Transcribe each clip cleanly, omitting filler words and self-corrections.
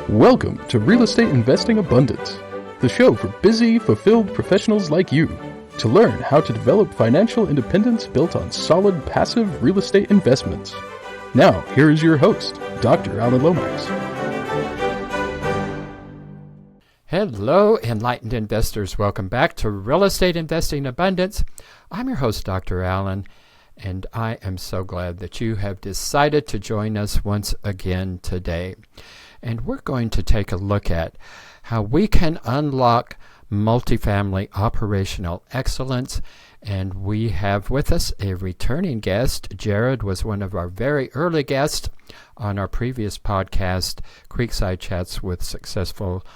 Welcome to Real Estate Investing Abundance, the show for busy, fulfilled professionals like you to learn how to develop financial independence built on solid, passive real estate investments. Now, here is your host, Dr. Alan Lomax. Hello, enlightened investors. Welcome back to Real Estate Investing Abundance. I'm your host, Dr. Alan, and I am so glad that you have decided to join us once again today. And we're going to take a look at how we can unlock multifamily operational excellence. And we have with us a returning guest. Jered was one of our very early guests on our previous podcast, Creekside Chats with Successful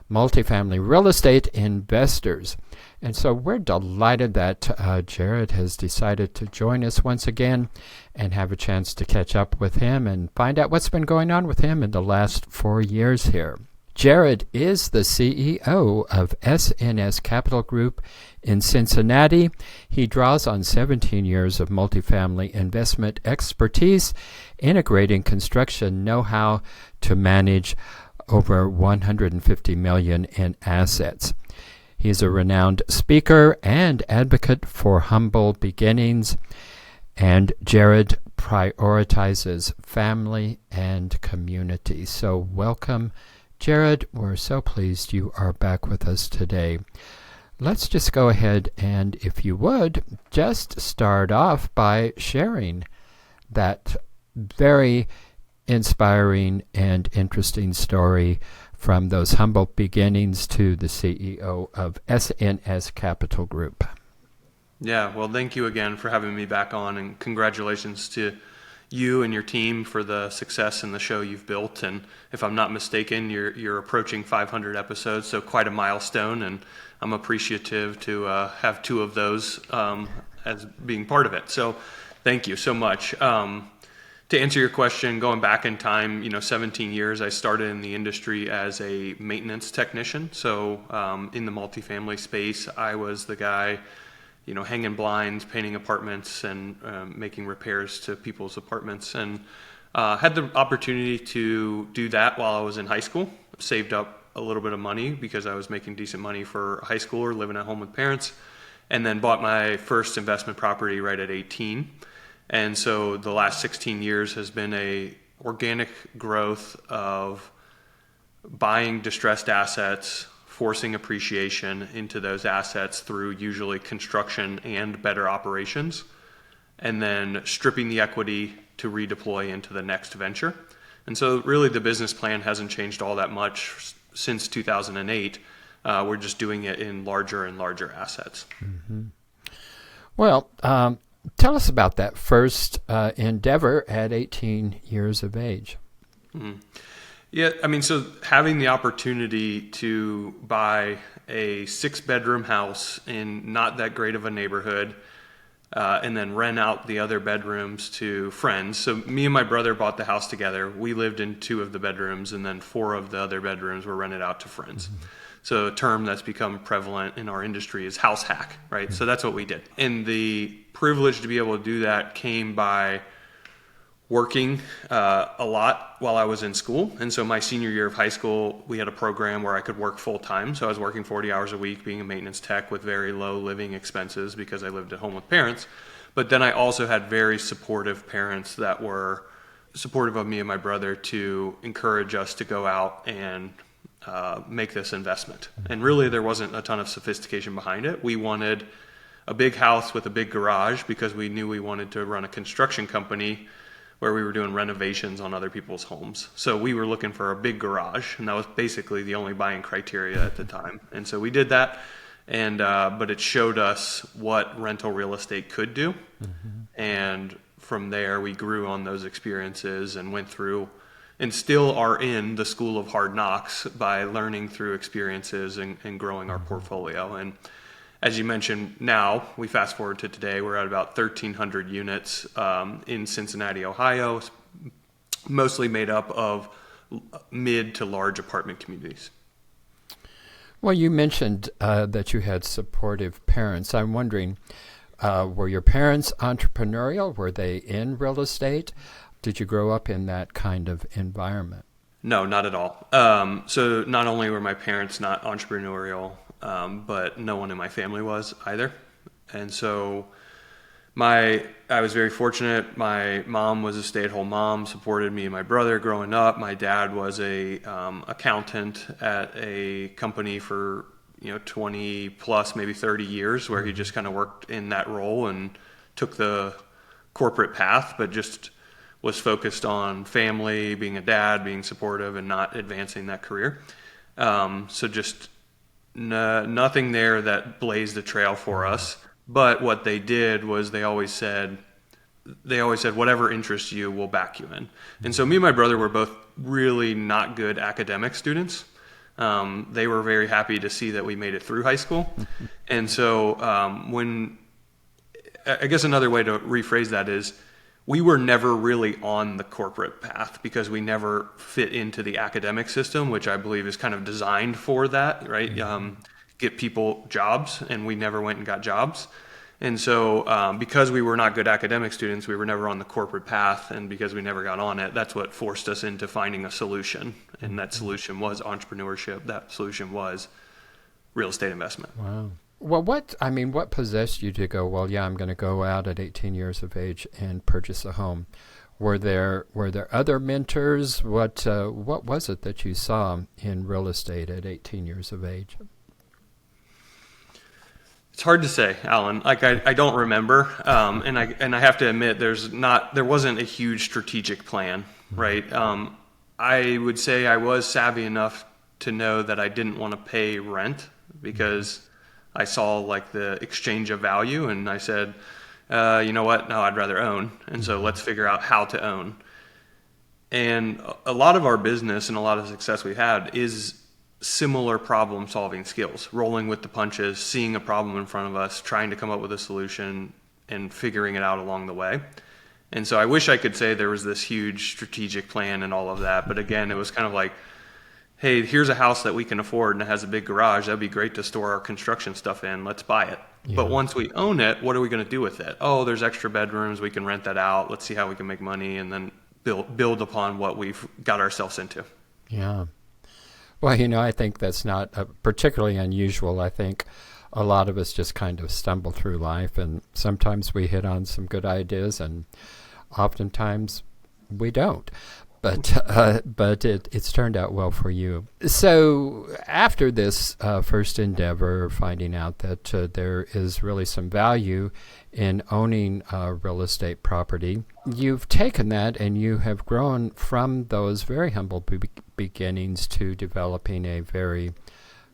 Multifamily Real Estate Investors. And so we're delighted that Jered has decided to join us once again and have a chance to catch up with him and find out what's been going on with him in the last 4 years here. Jered is the CEO of SNS Capital Group in Cincinnati. He draws on 17 years of multifamily investment expertise, integrating construction know-how to manage over $150 million in assets. He's a renowned speaker and advocate for humble beginnings, and Jered prioritizes family and community. So welcome, Jered. We're so pleased you are back with us today. Let's just go ahead and, if you would, just start off by sharing that very inspiring and interesting story from those humble beginnings to the CEO of SNS Capital Group. Yeah, well, thank you again for having me back on, and congratulations to you and your team for the success in the show you've built. And if I'm not mistaken, you're approaching 500 episodes, so quite a milestone, and I'm appreciative to have two of those as being part of it. So thank you so much. To answer your question, going back in time, 17 years, I started in the industry as a maintenance technician. So in the multifamily space, I was the guy, hanging blinds, painting apartments, and making repairs to people's apartments. And had the opportunity to do that while I was in high school. Saved up a little bit of money because I was making decent money for a high schooler living at home with parents. And then bought my first investment property right at 18. And so the last 16 years has been a organic growth of buying distressed assets, forcing appreciation into those assets through usually construction and better operations, and then stripping the equity to redeploy into the next venture. And so really the business plan hasn't changed all that much since 2008. We're just doing it in larger and larger assets. Mm-hmm. Well, tell us about that first endeavor at 18 years of age. Mm-hmm. Yeah, so having the opportunity to buy a 6-bedroom house in not that great of a neighborhood, and then rent out the other bedrooms to friends. So me and my brother bought the house together. We lived in 2 of the bedrooms, and then 4 of the other bedrooms were rented out to friends. Mm-hmm. So a term that's become prevalent in our industry is house hack, right? Mm-hmm. So that's what we did. And the privilege to be able to do that came by working a lot while I was in school. And so my senior year of high school, we had a program where I could work full time. So I was working 40 hours a week being a maintenance tech with very low living expenses because I lived at home with parents. But then I also had very supportive parents that were supportive of me and my brother to encourage us to go out and make this investment. And really there wasn't a ton of sophistication behind it. We wanted a big house with a big garage because we knew we wanted to run a construction company where we were doing renovations on other people's homes. So we were looking for a big garage, and that was basically the only buying criteria at the time. And so we did that, and but it showed us what rental real estate could do. Mm-hmm. And from there, we grew on those experiences and went through and still are in the school of hard knocks by learning through experiences and growing our portfolio. And as you mentioned, now we fast forward to today, we're at about 1,300 units in Cincinnati, Ohio, mostly made up of mid to large apartment communities. Well, you mentioned that you had supportive parents. I'm wondering, were your parents entrepreneurial? Were they in real estate? Did you grow up in that kind of environment? No, not at all. So not only were my parents not entrepreneurial, but no one in my family was either. And so I was very fortunate. My mom was a stay-at-home mom, supported me and my brother growing up. My dad was a accountant at a company for 20 plus, maybe 30 years, where he just kind of worked in that role and took the corporate path, but just was focused on family, being a dad, being supportive, and not advancing that career. So just nothing there that blazed a trail for us. But what they did was they always said, whatever interests you, we'll back you in. And so me and my brother were both really not good academic students. They were very happy to see that we made it through high school. And so I guess another way to rephrase that is, we were never really on the corporate path because we never fit into the academic system, which I believe is kind of designed for that, right? Get people jobs, and we never went and got jobs. And so because we were not good academic students, we were never on the corporate path, and because we never got on it, that's what forced us into finding a solution. And that solution was entrepreneurship. That solution was real estate investment. Wow. Well, what possessed you to go, well, yeah, I'm going to go out at 18 years of age and purchase a home? Were there other mentors? What was it that you saw in real estate at 18 years of age? It's hard to say, Alan. Like I don't remember, and I have to admit there wasn't a huge strategic plan, right? I would say I was savvy enough to know that I didn't want to pay rent because I saw like the exchange of value, and I said, you know what? No, I'd rather own, and so let's figure out how to own. And a lot of our business and a lot of success we had is similar problem solving skills, rolling with the punches, seeing a problem in front of us, trying to come up with a solution and figuring it out along the way. And so I wish I could say there was this huge strategic plan and all of that. But again, it was kind of like, hey, here's a house that we can afford and it has a big garage. That'd be great to store our construction stuff in. Let's buy it. Yeah. But once we own it, what are we going to do with it? Oh, there's extra bedrooms. We can rent that out. Let's see how we can make money and then build upon what we've got ourselves into. Yeah. Well, I think that's not particularly unusual. I think a lot of us just kind of stumble through life, and sometimes we hit on some good ideas, and oftentimes we don't. But it's turned out well for you. So after this first endeavor, finding out that there is really some value in owning real estate property, you've taken that and you have grown from those very humble beginnings to developing a very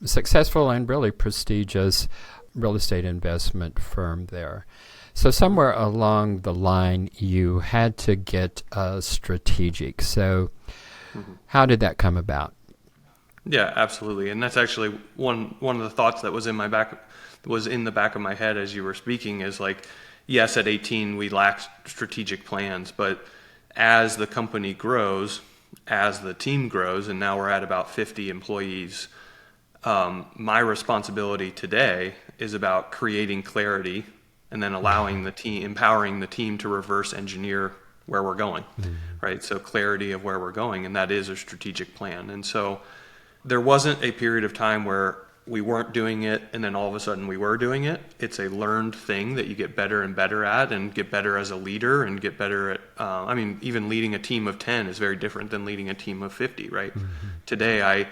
successful and really prestigious real estate investment firm there. So somewhere along the line, you had to get strategic. So how did that come about? Yeah, absolutely. And that's actually one of the thoughts that was in the back of my head as you were speaking is like, yes, at 18, we lacked strategic plans, but as the company grows, as the team grows, and now we're at about 50 employees, my responsibility today is about creating clarity and then allowing the team, empowering the team to reverse engineer where we're going, right? So clarity of where we're going, and that is a strategic plan. And so there wasn't a period of time where we weren't doing it and then all of a sudden we were doing it. It's a learned thing that you get better and better at and get better as a leader and get better at, even leading a team of 10 is very different than leading a team of 50, right? Today I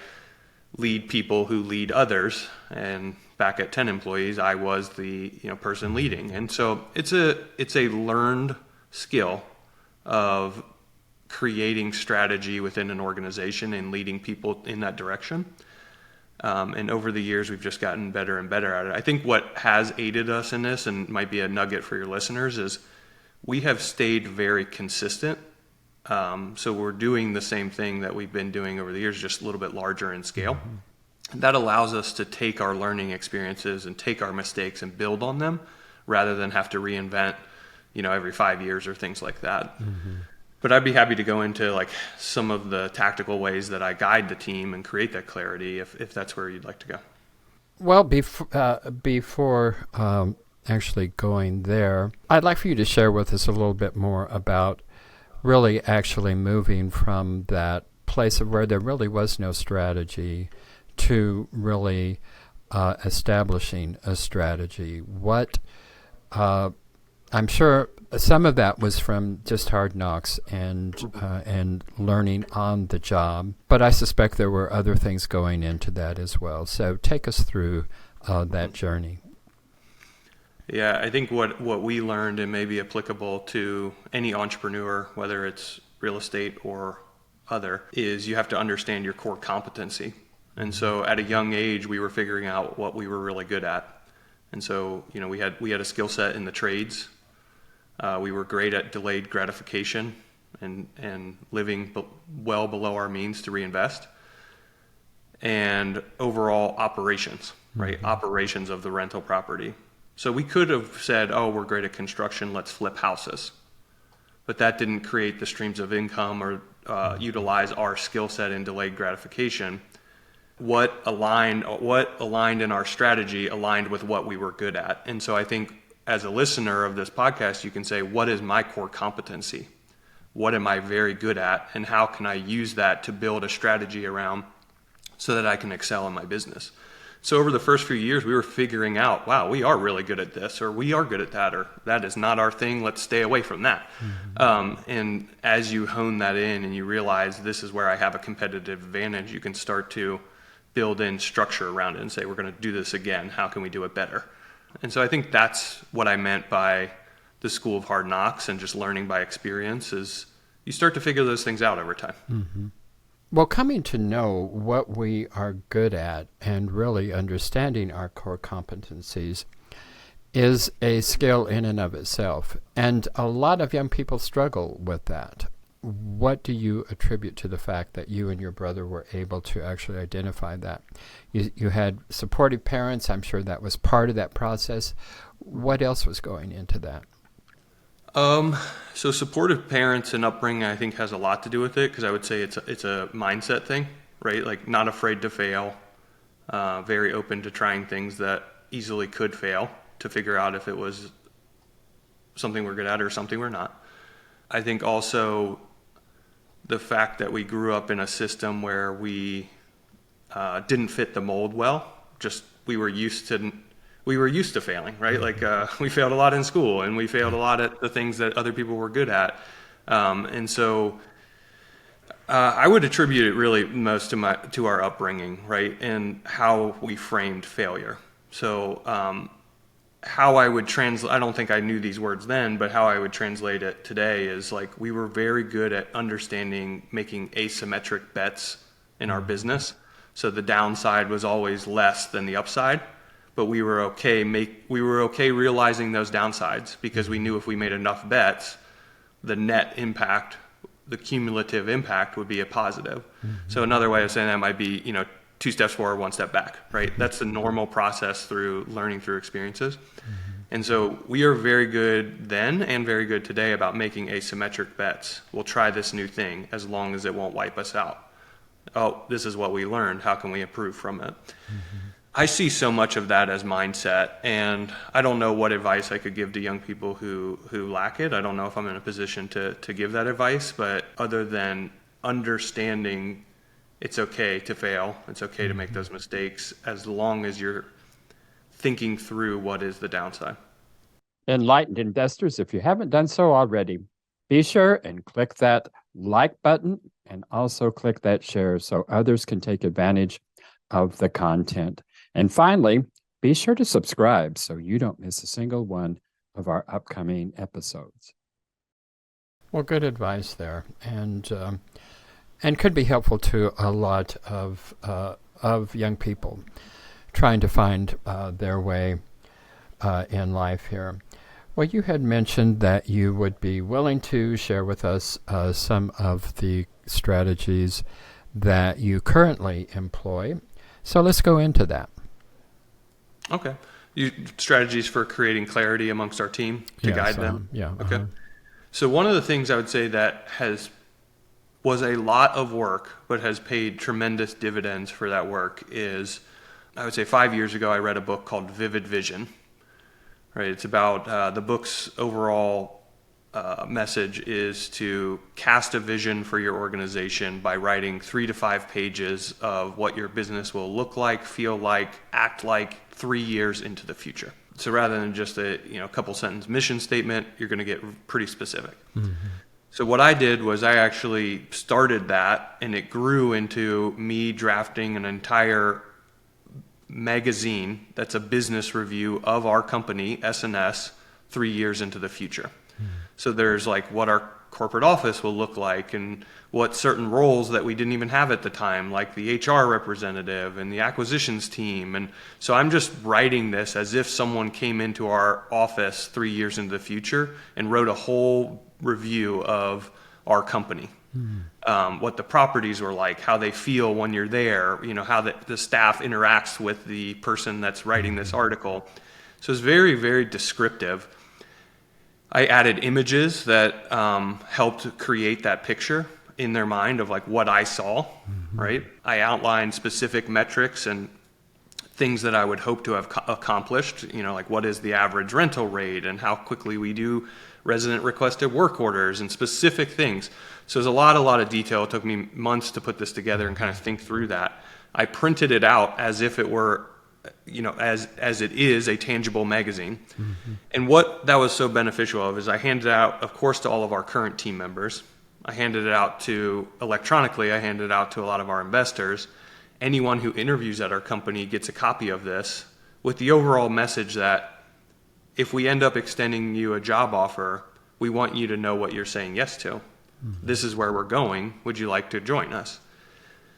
lead people who lead others, and back at 10 employees, I was the person leading. And so it's a learned skill of creating strategy within an organization and leading people in that direction. And over the years, we've just gotten better and better at it. I think what has aided us in this, and might be a nugget for your listeners, is we have stayed very consistent. So we're doing the same thing that we've been doing over the years, just a little bit larger in scale. That allows us to take our learning experiences and take our mistakes and build on them rather than have to reinvent, every 5 years or things like that. But I'd be happy to go into like some of the tactical ways that I guide the team and create that clarity if that's where you'd like to go. Well, before actually going there, I'd like for you to share with us a little bit more about really actually moving from that place of where there really was no strategy to really establishing a strategy. I'm sure some of that was from just hard knocks and learning on the job, but I suspect there were other things going into that as well. So take us through that journey. Yeah, I think what we learned, and may be applicable to any entrepreneur, whether it's real estate or other, is you have to understand your core competency. And so at a young age, we were figuring out what we were really good at. And so, we had a skill set in the trades. We were great at delayed gratification and living well below our means to reinvest. And overall operations, right? Mm-hmm. Operations of the rental property. So we could have said, oh, we're great at construction, let's flip houses. But that didn't create the streams of income or utilize our skill set in delayed gratification. What aligned in our strategy aligned with what we were good at. And so I think as a listener of this podcast, you can say, what is my core competency? What am I very good at? And how can I use that to build a strategy around so that I can excel in my business? So over the first few years, we were figuring out, wow, we are really good at this, or we are good at that, or that is not our thing, let's stay away from that. Mm-hmm. And as you hone that in and you realize this is where I have a competitive advantage, you can start to build in structure around it and say, we're going to do this again. How can we do it better? And so I think that's what I meant by the school of hard knocks and just learning by experience is you start to figure those things out over time. Mm-hmm. Well, coming to know what we are good at and really understanding our core competencies is a skill in and of itself. And a lot of young people struggle with that. What do you attribute to the fact that you and your brother were able to actually identify that? You had supportive parents. I'm sure that was part of that process. What else was going into that? So supportive parents and upbringing, I think, has a lot to do with it, because I would say it's a mindset thing, right? Like not afraid to fail, very open to trying things that easily could fail to figure out if it was something we're good at or something we're not. I think also the fact that we grew up in a system where we didn't fit the mold well, just we were used to failing, right? Like we failed a lot in school and we failed a lot at the things that other people were good at. And so I would attribute it really most to our upbringing, right? And how we framed failure. So how I would translate, I don't think I knew these words then, but how I would translate it today is like we were very good at understanding making asymmetric bets in our business. So the downside was always less than the upside. But we were okay realizing those downsides because we knew if we made enough bets, the net impact, the cumulative impact would be a positive. Mm-hmm. So another way of saying that might be, 2 steps forward, 1 step back, right? That's the normal process through learning through experiences. Mm-hmm. And so we are very good then and very good today about making asymmetric bets. We'll try this new thing as long as it won't wipe us out. Oh, this is what we learned. How can we improve from it? Mm-hmm. I see so much of that as mindset, and I don't know what advice I could give to young people who lack it. I don't know if I'm in a position to give that advice, but other than understanding it's okay to fail, it's okay to make those mistakes, as long as you're thinking through what is the downside. Enlightened investors, if you haven't done so already, be sure and click that like button and also click that share so others can take advantage of the content. And finally, be sure to subscribe so you don't miss a single one of our upcoming episodes. Well, good advice there, and could be helpful to a lot of young people trying to find their way in life here. Well, you had mentioned that you would be willing to share with us some of the strategies that you currently employ. So let's go into that. Okay. Strategies for creating clarity amongst our team to guide them? Yeah. Okay. So one of the things I would say that was a lot of work, but has paid tremendous dividends for that work is, I would say 5 years ago, I read a book called Vivid Vision. Right. It's about the book's overall message is to cast a vision for your organization by writing 3 to 5 pages of what your business will look like, feel like, act like 3 years into the future. So rather than just a couple sentence mission statement, you're going to get pretty specific. So what I did was I actually started that, and it grew into me drafting an entire magazine that's a business review of our company, SNS, 3 years into the future. So there's like what our corporate office will look like and what certain roles that we didn't even have at the time, like the HR representative and the acquisitions team. And so I'm just writing this as if someone came into our office 3 years into the future and wrote a whole review of our company. What the properties were like, how they feel when you're there, how the staff interacts with the person that's writing this article. So it's very, very descriptive. I added images that helped create that picture in their mind of like what I saw, right? I outlined specific metrics and things that I would hope to have accomplished, like what is the average rental rate and how quickly we do resident requested work orders and specific things. So there's a lot of detail. It took me months to put this together and kind of think through that. I printed it out as if it were as it is a tangible magazine. And what that was so beneficial of is I handed it out, of course, to all of our current team members. I handed it out electronically, I handed it out to a lot of our investors. Anyone who interviews at our company gets a copy of this with the overall message that if we end up extending you a job offer, we want you to know what you're saying yes to. This is where we're going. Would you like to join us?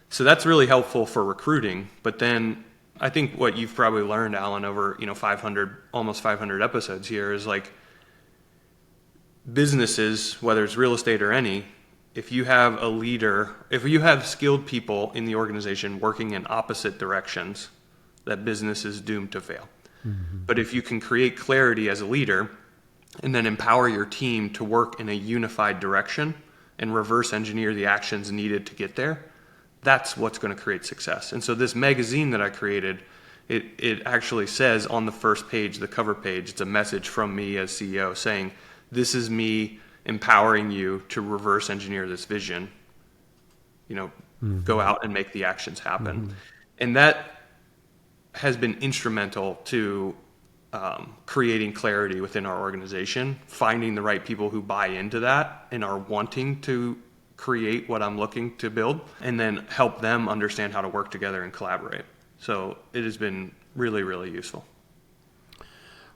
So that's really helpful for recruiting. But then I think what you've probably learned, Alan, over almost 500 episodes here is like businesses, whether it's real estate or any, if you have a leader, if you have skilled people in the organization working in opposite directions, that business is doomed to fail. But if you can create clarity as a leader and then empower your team to work in a unified direction and reverse engineer the actions needed to get there, that's what's going to create success. And so this magazine that I created, it actually says on the first page, the cover page, it's a message from me as CEO saying, this is me empowering you to reverse engineer this vision, go out and make the actions happen. And that has been instrumental to creating clarity within our organization, finding the right people who buy into that and are wanting to create what I'm looking to build, and then help them understand how to work together and collaborate. So it has been really, really useful.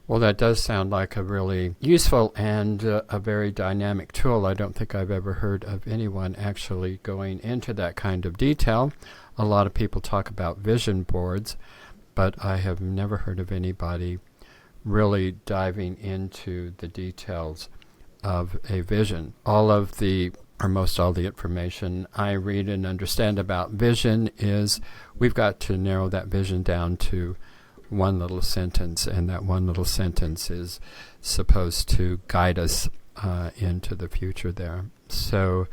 Well, that does sound like a really useful and a very dynamic tool. I don't think I've ever heard of anyone actually going into that kind of detail. A lot of people talk about vision boards, but I have never heard of anybody really diving into the details of a vision. Most all the information I read and understand about vision is we've got to narrow that vision down to one little sentence, and that one little sentence is supposed to guide us into the future there. So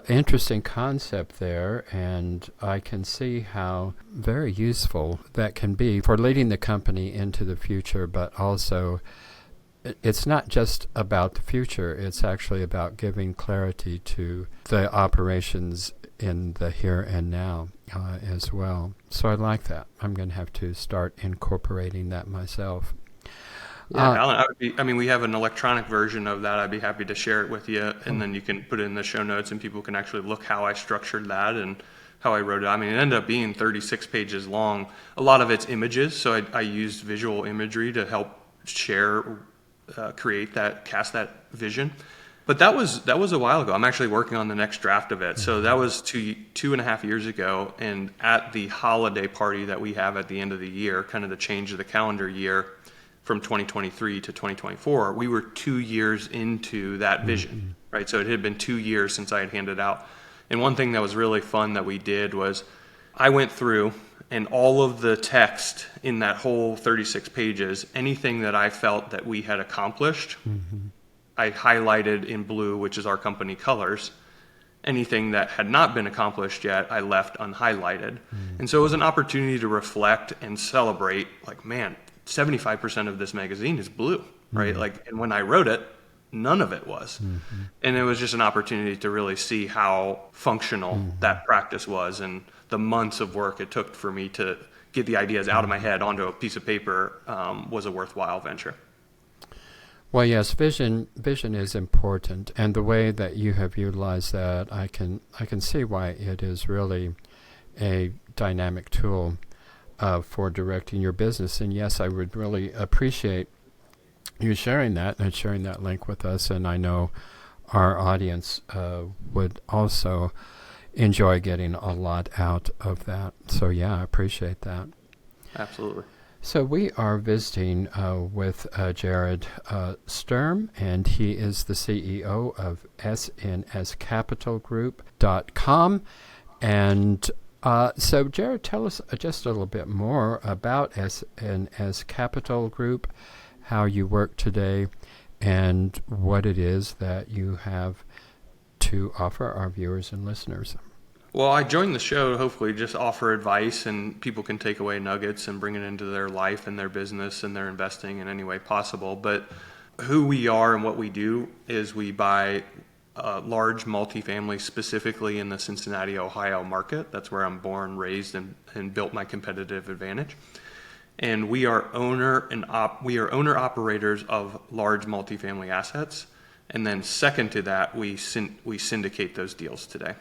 interesting concept there, and I can see how very useful that can be for leading the company into the future, but also it's not just about the future, it's actually about giving clarity to the operations in the here and now as well. So I like that. I'm going to have to start incorporating that myself. Yeah, Alan, we have an electronic version of that. I'd be happy to share it with you, and then you can put it in the show notes and people can actually look how I structured that and how I wrote it. It ended up being 36 pages long. A lot of it's images, so I used visual imagery to help cast that vision. But that was a while ago. I'm actually working on the next draft of it. So that was 2.5 years ago, and at the holiday party that we have at the end of the year, kind of the change of the calendar year from 2023 to 2024, we were 2 years into that vision, right? So it had been 2 years since I had handed out. And one thing that was really fun that we did was I went through, and all of the text in that whole 36 pages, anything that I felt that we had accomplished, I highlighted in blue, which is our company colors. Anything that had not been accomplished yet, I left unhighlighted. And so it was an opportunity to reflect and celebrate, like, man, 75% of this magazine is blue, right? And when I wrote it, none of it was. And it was just an opportunity to really see how functional that practice was, and the months of work it took for me to get the ideas out of my head onto a piece of paper was a worthwhile venture. Well, yes, vision is important, and the way that you have utilized that, I can see why it is really a dynamic tool for directing your business. And yes, I would really appreciate you sharing that and sharing that link with us. And I know our audience would also enjoy getting a lot out of that. So yeah, I appreciate that. Absolutely. So we are visiting with Jered Sturm, and he is the CEO of SNS Capital Group.com. And so Jered, tell us just a little bit more about SNS Capital Group, how you work today, and what it is that you have to offer our viewers and listeners. Well, I joined the show to hopefully just offer advice, and people can take away nuggets and bring it into their life and their business and their investing in any way possible. But who we are and what we do is we buy large multifamily, specifically in the Cincinnati, Ohio market. That's where I'm born, raised, and built my competitive advantage. And we are owner operators of large multifamily assets. And then second to that, we syndicate those deals today.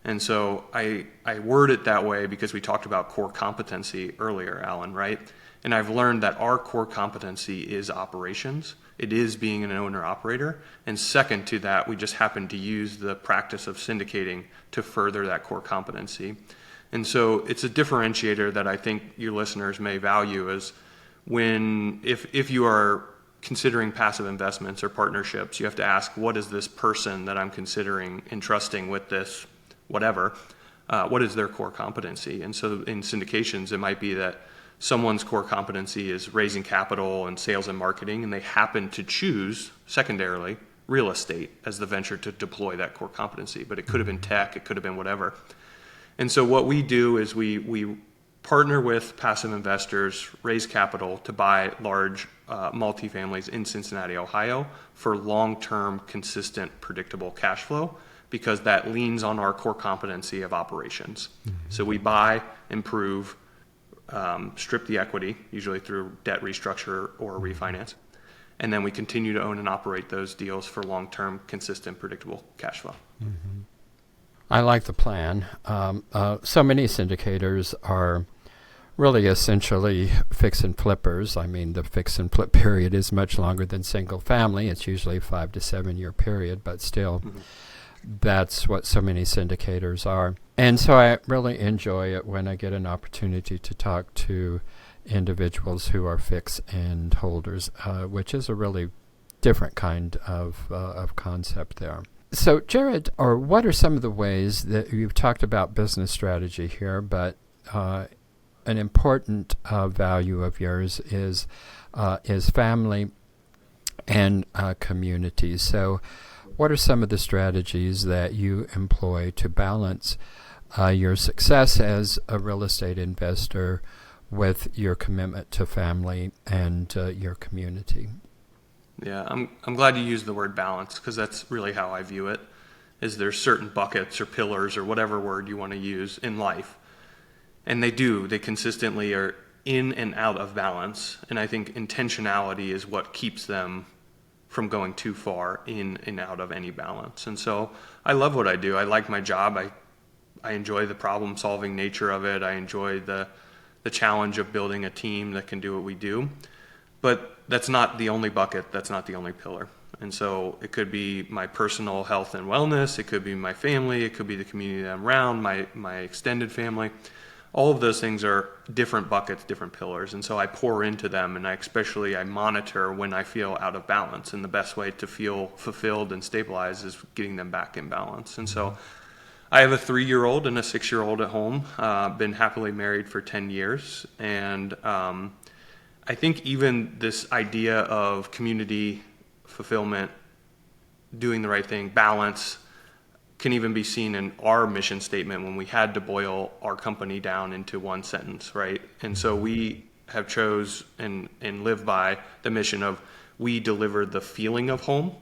And so I word it that way because we talked about core competency earlier, Alan, right? And I've learned that our core competency is operations. It is being an owner-operator. And second to that, we just happen to use the practice of syndicating to further that core competency. And so it's a differentiator that I think your listeners may value is if you are considering passive investments or partnerships, you have to ask, what is this person that I'm considering entrusting with this whatever, what is their core competency? And so in syndications, it might be that someone's core competency is raising capital and sales and marketing, and they happen to choose, secondarily, real estate as the venture to deploy that core competency. But it could have been tech, it could have been whatever. And so what we do is we partner with passive investors, raise capital to buy large multifamilies in Cincinnati, Ohio for long-term, consistent, predictable cash flow, because that leans on our core competency of operations. So we buy, improve, strip the equity, usually through debt restructure or refinance, and then we continue to own and operate those deals for long-term, consistent, predictable cash flow. I like the plan. So many syndicators are really essentially fix and flippers. I mean, the fix and flip period is much longer than single family. It's usually a 5 to 7 year period, but still, that's what so many syndicators are. And so I really enjoy it when I get an opportunity to talk to individuals who are fix and holders, which is a really different kind of concept there. So, Jered, what are some of the ways that you've talked about business strategy here, but an important value of yours is family and community. So what are some of the strategies that you employ to balance your success as a real estate investor with your commitment to family and your community? Yeah, I'm glad you used the word balance, because that's really how I view it, is there's certain buckets or pillars or whatever word you want to use in life. And they consistently are in and out of balance. And I think intentionality is what keeps them from going too far in and out of any balance. And so I love what I do. I like my job. I enjoy the problem solving nature of it. I enjoy the challenge of building a team that can do what we do. But that's not the only bucket. That's not the only pillar. And so it could be my personal health and wellness. It could be my family. It could be the community that I'm around, my extended family. All of those things are different buckets, different pillars. And so I pour into them, and I monitor when I feel out of balance. And the best way to feel fulfilled and stabilized is getting them back in balance. And so I have a 3-year-old and a 6-year-old at home. Been happily married for 10 years. And I think even this idea of community fulfillment, doing the right thing, balance, can even be seen in our mission statement when we had to boil our company down into one sentence, right? And so we have chose and live by the mission of we deliver the feeling of home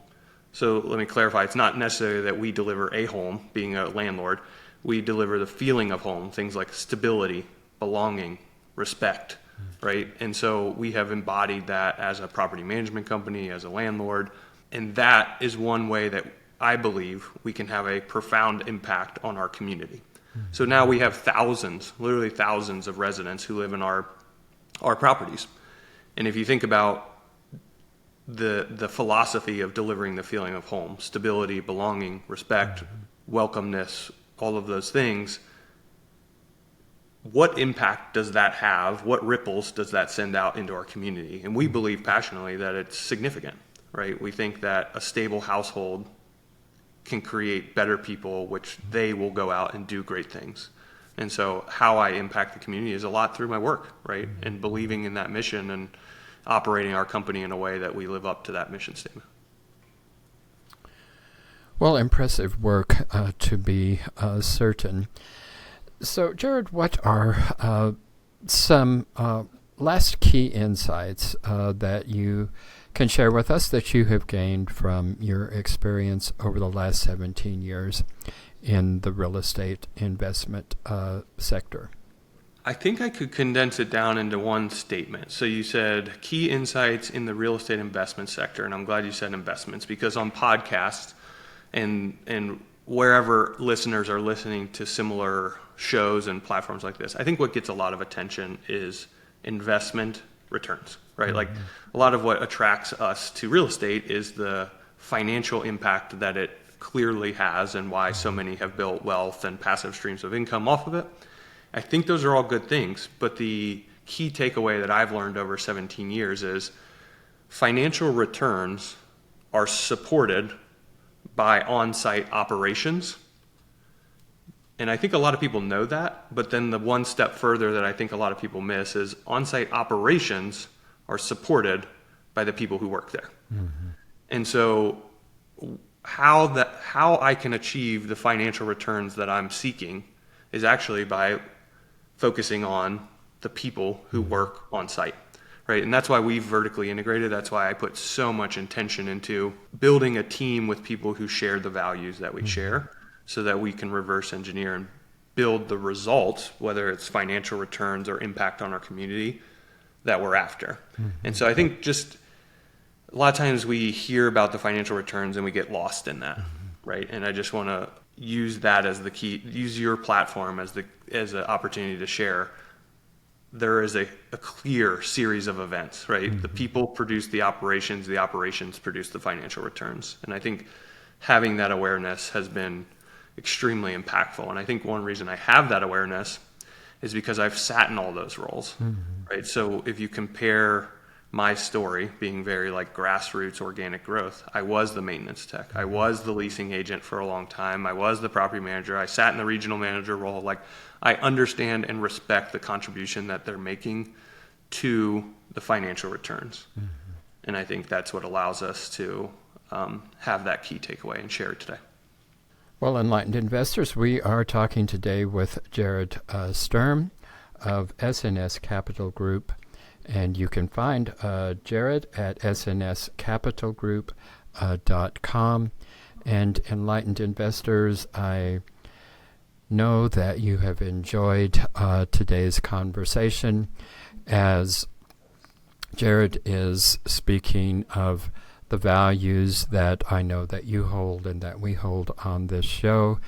So let me clarify, it's not necessarily that we deliver a home, being a landlord. We deliver the feeling of home, things like stability, belonging, respect, right? And so we have embodied that as a property management company, as a landlord, and that is one way that I believe we can have a profound impact on our community. So now we have thousands, literally thousands of residents who live in our properties. And if you think about the philosophy of delivering the feeling of home, stability, belonging, respect, welcomeness, all of those things, what impact does that have? What ripples does that send out into our community? And we believe passionately that it's significant, right? We think that a stable household can create better people, which they will go out and do great things. And so how I impact the community is a lot through my work, right? And believing in that mission and operating our company in a way that we live up to that mission statement. Well, impressive work to be certain. So, Jered, what are some last key insights that you can share with us that you have gained from your experience over the last 17 years in the real estate investment sector? I think I could condense it down into one statement. So you said key insights in the real estate investment sector, and I'm glad you said investments, because on podcasts and wherever listeners are listening to similar shows and platforms like this, I think what gets a lot of attention is investment returns, right? Like a lot of what attracts us to real estate is the financial impact that it clearly has and why so many have built wealth and passive streams of income off of it. I think those are all good things, but the key takeaway that I've learned over 17 years is financial returns are supported by on-site operations. And I think a lot of people know that, but then the one step further that I think a lot of people miss is on-site operations are supported by the people who work there. And so how I can achieve the financial returns that I'm seeking is actually by focusing on the people who work on site, right? And that's why we've vertically integrated. That's why I put so much intention into building a team with people who share the values that we share, so that we can reverse engineer and build the results, whether it's financial returns or impact on our community, that we're after. And so I think just a lot of times we hear about the financial returns and we get lost in that, right? And I just want to use that as the key, use your platform as an opportunity to share. There is a clear series of events, right? The people produce the operations produce the financial returns. And I think having that awareness has been extremely impactful. And I think one reason I have that awareness is because I've sat in all those roles, right? So if you compare my story being very like grassroots organic growth, I was the maintenance tech. I was the leasing agent for a long time. I was the property manager. I sat in the regional manager role. Like, I understand and respect the contribution that they're making to the financial returns. And I think that's what allows us to have that key takeaway and share it today. Well, enlightened investors, we are talking today with Jered Sturm of SNS Capital Group. And you can find Jered at snscapitalgroup.com. And enlightened investors, I know that you have enjoyed today's conversation as Jered is speaking of the values that I know that you hold and that we hold on this show.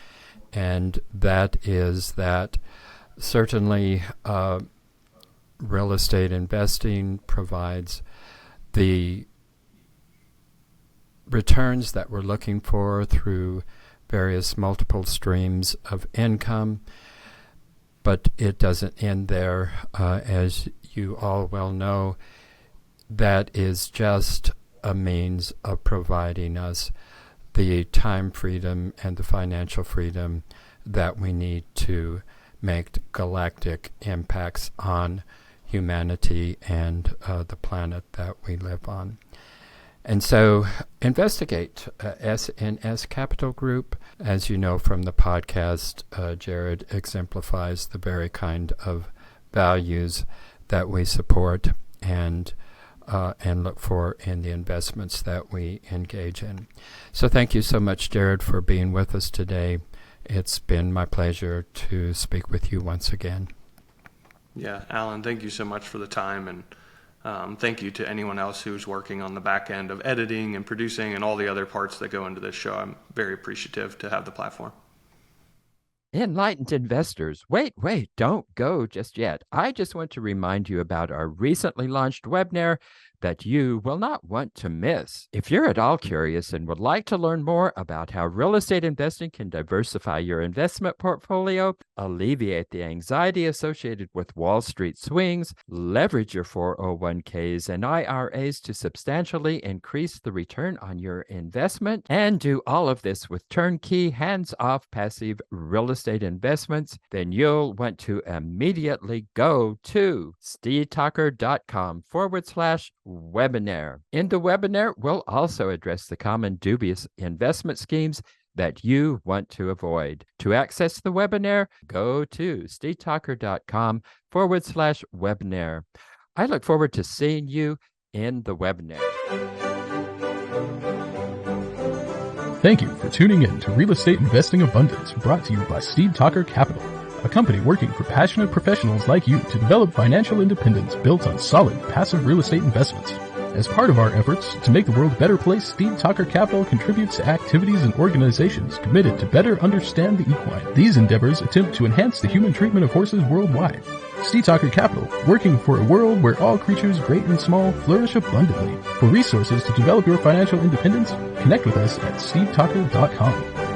And that is that certainly real estate investing provides the returns that we're looking for through various multiple streams of income, but it doesn't end there. As you all well know, that is just a means of providing us the time freedom and the financial freedom that we need to make galactic impacts on humanity and the planet that we live on. And so investigate SNS Capital Group. As you know from the podcast, Jered exemplifies the very kind of values that we support, and and look for in the investments that we engage in. So thank you so much, Jered, for being with us today. It's been my pleasure to speak with you once again. Yeah, Alan, thank you so much for the time, and thank you to anyone else who's working on the back end of editing and producing and all the other parts that go into this show. I'm very appreciative to have the platform. Enlightened investors, wait, don't go just yet. I just want to remind you about our recently launched webinar that you will not want to miss. If you're at all curious and would like to learn more about how real estate investing can diversify your investment portfolio, alleviate the anxiety associated with Wall Street swings, leverage your 401ks and IRAs to substantially increase the return on your investment, and do all of this with turnkey, hands-off passive real estate investments, then you'll want to immediately go to stevetalker.com/webinar. In the webinar, we'll also address the common dubious investment schemes that you want to avoid. To access the webinar, go to stevetalker.com/webinar. I look forward to seeing you in the webinar. Thank you for tuning in to Real Estate Investing Abundance, brought to you by Steve Talker Capital, a company working for passionate professionals like you to develop financial independence built on solid, passive real estate investments. As part of our efforts to make the world a better place, Steve Talker Capital contributes to activities and organizations committed to better understand the equine. These endeavors attempt to enhance the human treatment of horses worldwide. Steve Talker Capital, working for a world where all creatures, great and small, flourish abundantly. For resources to develop your financial independence, connect with us at stevetalker.com.